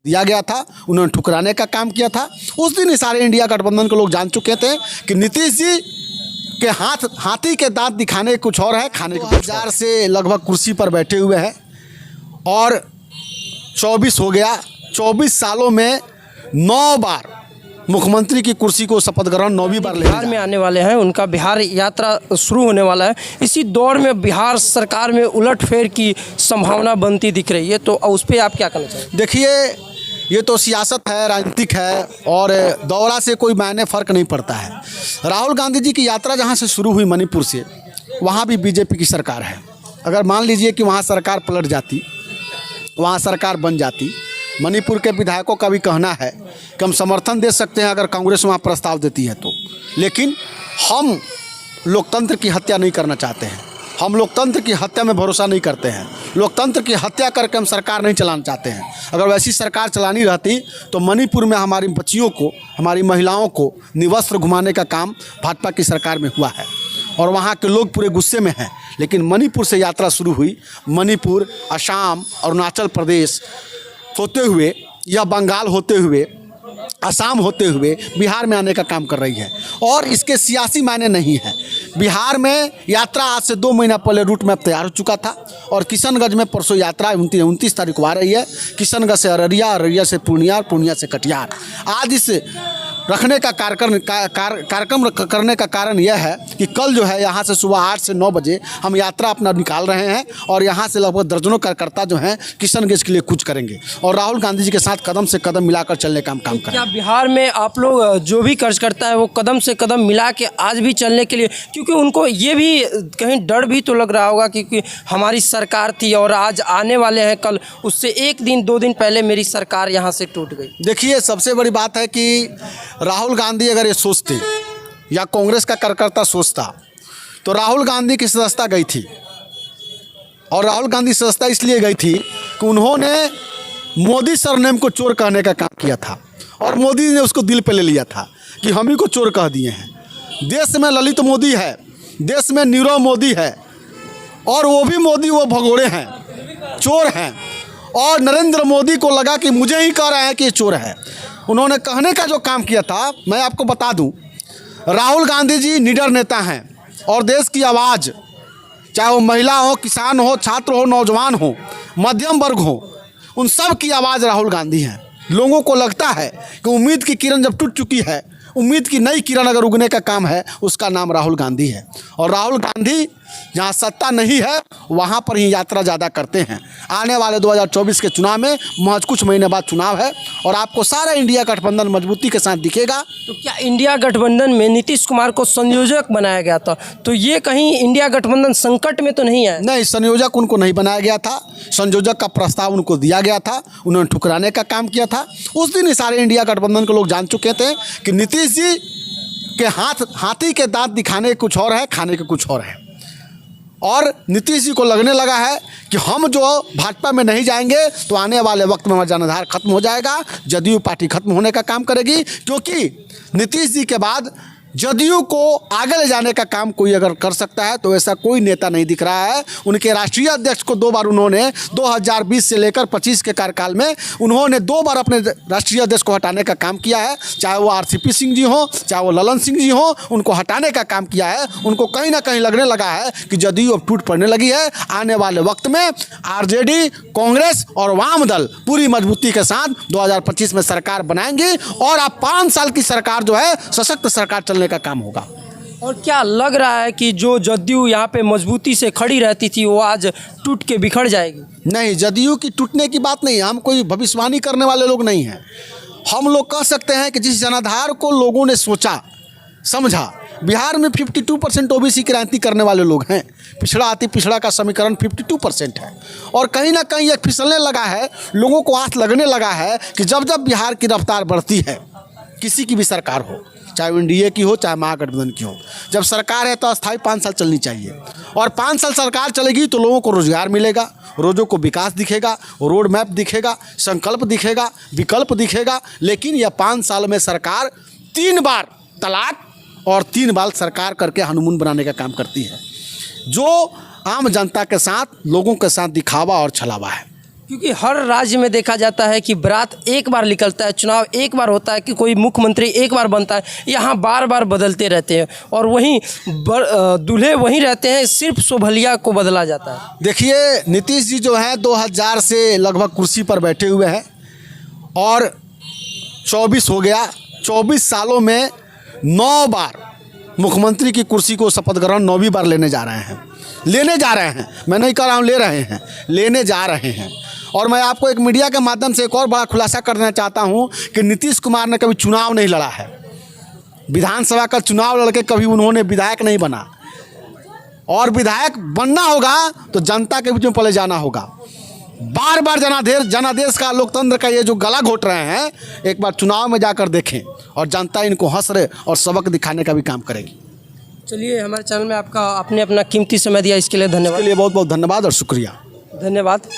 दिया गया था, उन्होंने ठुकराने का काम किया था। उस दिन सारे इंडिया गठबंधन के लोग जान चुके थे कि नीतीश जी के हाथी के दांत दिखाने कुछ और है, खाने के 2000 से लगभग कुर्सी पर बैठे हुए हैं और 24 हो गया। 24 सालों में 9 बार मुख्यमंत्री की कुर्सी को शपथ ग्रहण 9वीं बार ले बिहार में आने वाले हैं, उनका बिहार यात्रा शुरू होने वाला है। इसी दौर में बिहार सरकार में उलटफेर की संभावना बनती दिख रही है, तो उस पर आप क्या कहना चाहेंगे? देखिए, ये तो सियासत है, राजनीतिक है और दौरा से कोई मायने फ़र्क नहीं पड़ता है। राहुल गांधी जी की यात्रा जहाँ से शुरू हुई मणिपुर से, वहाँ भी बीजेपी की सरकार है। अगर मान लीजिए कि वहाँ सरकार पलट जाती, वहाँ सरकार बन जाती, मणिपुर के विधायकों का भी कहना है कि हम समर्थन दे सकते हैं अगर कांग्रेस वहाँ प्रस्ताव देती है तो, लेकिन हम लोकतंत्र की हत्या नहीं करना चाहते हैं। हम लोकतंत्र की हत्या में भरोसा नहीं करते हैं। लोकतंत्र की हत्या करके हम सरकार नहीं चलाना चाहते हैं। अगर वैसी सरकार चलानी रहती तो मणिपुर में हमारी बच्चियों को, हमारी महिलाओं को निवस्त्र घुमाने का काम भाजपा की सरकार में हुआ है और वहाँ के लोग पूरे गुस्से में हैं। लेकिन मणिपुर से यात्रा शुरू हुई, मणिपुर, असम, अरुणाचल प्रदेश होते हुए या बंगाल होते हुए, असम होते हुए बिहार में आने का काम कर रही है और इसके सियासी मायने नहीं है। बिहार में यात्रा आज से 2 महीना पहले रूट मैप तैयार हो चुका था और किशनगंज में परसों यात्रा 29 तारीख को आ रही है। किशनगंज से अररिया, अररिया से पूर्णिया, पूर्णिया से कटिहार। आज इस रखने का कार्यक्रम करने का कारण यह है कि कल जो है यहाँ से सुबह 8 से 9 बजे हम यात्रा अपना निकाल रहे हैं और यहाँ से लगभग दर्जनों कार्यकर्ता जो हैं किशनगंज के लिए कूच करेंगे और राहुल गांधी जी के साथ कदम से कदम मिलाकर चलने का हम काम करेंगे। क्या बिहार में आप लोग जो भी कार्यकर्ता है वो कदम से कदम मिला के आज भी चलने के लिए, क्योंकि उनको ये भी कहीं डर भी तो लग रहा होगा क्योंकि हमारी सरकार थी और आज आने वाले हैं कल, उससे 1 दिन 2 दिन पहले मेरी सरकार यहाँ से टूट गई। देखिए, सबसे बड़ी बात है कि राहुल गांधी अगर ये सोचते या कांग्रेस का कार्यकर्ता सोचता तो राहुल गांधी की सदस्यता गई थी और राहुल गांधी सदस्यता इसलिए गई थी कि उन्होंने मोदी सरनेम को चोर कहने का काम किया था और मोदी ने उसको दिल पे ले लिया था कि हम ही को चोर कह दिए हैं। देश में ललित मोदी है, देश में नीरव मोदी है और वो भी मोदी वो भगोड़े हैं, चोर हैं और नरेंद्र मोदी को लगा कि मुझे ही कह रहे हैं कि ये चोर है। उन्होंने कहने का जो काम किया था, मैं आपको बता दूं, राहुल गांधी जी निडर नेता हैं और देश की आवाज़, चाहे वो महिला हो, किसान हो, छात्र हो, नौजवान हो, मध्यम वर्ग हो, उन सब की आवाज़ राहुल गांधी हैं। लोगों को लगता है कि उम्मीद की किरण जब टूट चुकी है, उम्मीद की नई किरण अगर उगने का काम है, उसका नाम राहुल गांधी है और राहुल गांधी जहाँ सत्ता नहीं है वहाँ पर ही यात्रा ज़्यादा करते हैं। आने वाले 2024 के चुनाव में महज कुछ महीने बाद चुनाव है और आपको सारा इंडिया गठबंधन मजबूती के साथ दिखेगा। तो क्या इंडिया गठबंधन में नीतीश कुमार को संयोजक बनाया गया था, तो ये कहीं इंडिया गठबंधन संकट में तो नहीं है? नहीं, संयोजक उनको नहीं बनाया गया था। संयोजक का प्रस्ताव उनको दिया गया था, उन्होंने ठुकराने का काम किया था। उस दिन सारे इंडिया गठबंधन के लोग जान चुके थे कि नीतीश जी के हाथी के दांत दिखाने कुछ और है, खाने के कुछ और है और नीतीश जी को लगने लगा है कि हम जो भाजपा में नहीं जाएंगे तो आने वाले वक्त में हमारा जनाधार खत्म हो जाएगा, जदयू पार्टी खत्म होने का काम करेगी, क्योंकि नीतीश जी के बाद जदयू को आगे ले जाने का काम कोई अगर कर सकता है तो ऐसा कोई नेता नहीं दिख रहा है। उनके राष्ट्रीय अध्यक्ष को 2 बार उन्होंने 2020 से लेकर 25 के कार्यकाल में उन्होंने 2 बार अपने राष्ट्रीय अध्यक्ष को हटाने का काम किया है। चाहे वो RCP सिंह जी हो, चाहे वो ललन सिंह जी हो, उनको हटाने का काम किया है। उनको कहीं ना कहीं लगने लगा है कि जदयू अब टूट पड़ने लगी है। आने वाले वक्त में RJD, कांग्रेस और वाम दल पूरी मजबूती के साथ 2025 में सरकार बनाएंगी और अब 5 साल की सरकार जो है सशक्त सरकार चलने का काम होगा। और क्या लग रहा है कि जो जदयू यहाँ पे मजबूती से खड़ी रहती थी वो आज टूट के बिखर जाएगी? नहीं, जदयू की टूटने की बात नहीं है। हम कोई भविष्यवाणी करने वाले लोग नहीं हैं। हम लोग कह सकते हैं कि जिस जनाधार को लोगों ने सोचा समझा, बिहार में 52% OBC की राजनीति करने वाले लोग हैं। पिछड़ा अति पिछड़ा का समीकरण 52% है और कहीं ना कहीं ये फिसलने लगा है। लोगों को आस लगने लगा है कि जब जब बिहार की रफ्तार बढ़ती है, किसी की भी सरकार हो, चाहे वो NDA की हो, चाहे महागठबंधन की हो, जब सरकार है तो अस्थायी 5 साल चलनी चाहिए और 5 साल सरकार चलेगी तो लोगों को रोजगार मिलेगा, रोजों को विकास दिखेगा, रोड मैप दिखेगा, संकल्प दिखेगा, विकल्प दिखेगा। लेकिन यह 5 साल में सरकार 3 बार तलाक और 3 बार सरकार करके हनीमून बनाने का काम करती है, जो आम जनता के साथ, लोगों के साथ दिखावा और छलावा है। क्योंकि हर राज्य में देखा जाता है कि बारात एक बार निकलता है, चुनाव एक बार होता है, कि कोई मुख्यमंत्री एक बार बनता है, यहाँ बार बार बदलते रहते हैं और वहीं दूल्हे वहीं रहते हैं, सिर्फ शोभलिया को बदला जाता है। देखिए नीतीश जी जो हैं 2000 से लगभग कुर्सी पर बैठे हुए हैं और 24 हो गया, 24 सालों में 9 बार मुख्यमंत्री की कुर्सी को शपथ ग्रहण 9वीं बार लेने जा रहे हैं। मैं नहीं कह रहा हूँ ले रहे हैं, लेने जा रहे हैं। और मैं आपको एक मीडिया के माध्यम से एक और बड़ा खुलासा करना चाहता हूँ कि नीतीश कुमार ने कभी चुनाव नहीं लड़ा है। विधानसभा का चुनाव लड़के कभी उन्होंने विधायक नहीं बना, और विधायक बनना होगा तो जनता के बीच में पहले जाना होगा। बार बार जनादेश का, लोकतंत्र का ये जो गला घोट रहे हैं, एक बार चुनाव में जाकर देखें और जनता इनको हंसरे और सबक दिखाने का भी काम करेगी। चलिए, हमारे चैनल में आपने अपना कीमती समय दिया, इसके लिए धन्यवाद। इसके लिए बहुत बहुत धन्यवाद और शुक्रिया। धन्यवाद।